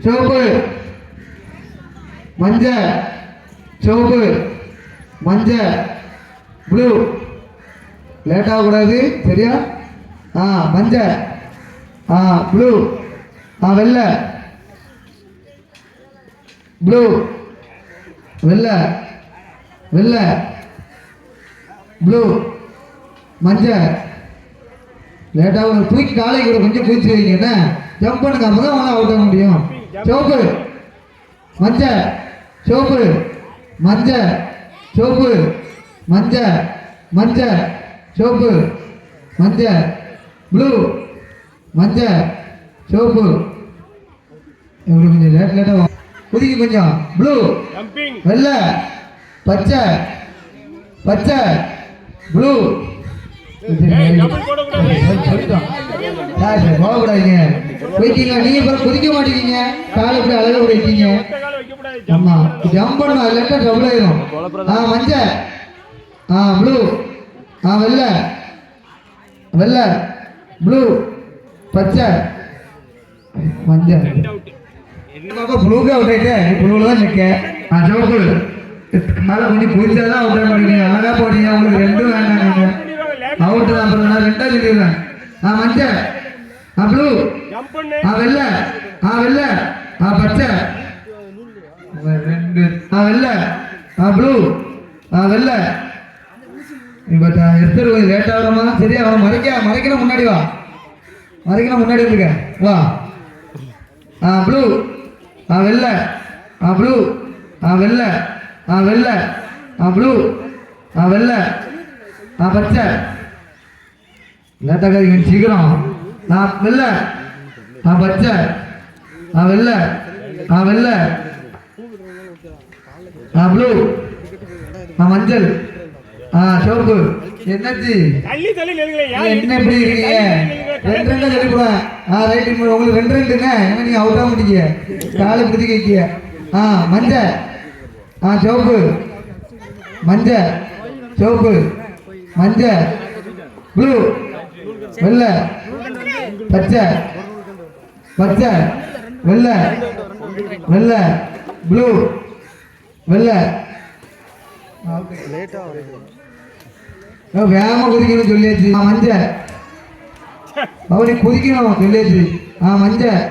சிவப்பு மஞ்சள் சிவப்பு மஞ்சள் ப்ளூ லேட் ஆகக்கூடாது சரியா மஞ்சள் ப்ளூ வெள்ளை ப்ளூ வெள்ளை வெள்ளை ப்ளூ மஞ்சள் லேட்டாக தூக்கி காலை கூட கொஞ்சம் குதிச்சு வைங்க என்ன ஜம்ப் பண்ணுங்க அப்போ தான் அவங்களாம் அவுட் ஆக முடியும் சிவப்பு மஞ்சள் சிவப்பு மஞ்சள் சிவப்பு மஞ்சள் மஞ்சள் சிவப்பு மஞ்சள் ப்ளூ மஞ்சள் சிவப்பு இப்படி கொஞ்சம் லேட்டாக குதிக்க கொஞ்சம் ப்ளூ வெள்ளை பச்சை பச்சை ப்ளூ போகக்கூடாதுங்க வைக்கீங்க நீங்க குதிக்க மாட்டேங்க காலை இப்படி அழகா வைக்கீங்க ஆமா ஜம்ப் பண்ணணும் இல்லாட்டா டபுள் ஆயிரும் மஞ்சள் ப்ளூ வெள்ளை வெள்ளை ப்ளூ பச்சை மஞ்சள் ப்ளூக்கு அவுட் ஆயிட்டேன் ப்ளூல தான் நிற்க சிவப்பு மேலே கொஞ்சம் குதிச்சாதான் அவுட் ஆக மாட்டேங்க அழகா போட்டீங்க உங்களுக்கு ரெண்டும் வேண்டாம் நீங்க அவுட் தான் அப்புறம் நான் ரெண்டா சொல்லிடுறேன் மஞ்சள் ப்ளூ வெள்ளை வெள்ளை பச்சை ரெண்டு வெள்ளை ப்ளூ வெள்ளை இப்போ எடுத்துரு லேட் ஆகிறோமா சரியா அவன் மறைக்கணும் முன்னாடி வா மறைக்கணும் முன்னாடி இருக்க வா ப்ளூ வெள்ளை ப்ளூ வெள்ளை வெள்ளை ப்ளூ வெள்ளை பச்சை லேட்டாக சீக்கிரம் வெள்ளை பச்சை வெள்ளை வெள்ளை ப்ளூ மஞ்சள் சிவப்பு என்னாச்சு என்ன எப்படி இருக்கீங்க ரெண்டு ரெண்டா சொல்லி கூட ரைட் உங்களுக்கு ரெண்டு ரெண்டுங்க ஏன்னா நீங்க அவுட் ஆக மாட்டீங்க காலை பிடிச்சி வைக்கிய மஞ்சள் சிவப்பு மஞ்சள் சிவப்பு மஞ்சள் ப்ளூ வெள்ளை பச்சை பச்சை வெள்ளை வெள்ளை ப்ளூ வெள்ளை வேகமா குதிக்கணும் சொல்லியாச்சு மஞ்சள் அவனை குதிக்கணும் சொல்லியாச்சு மஞ்சள்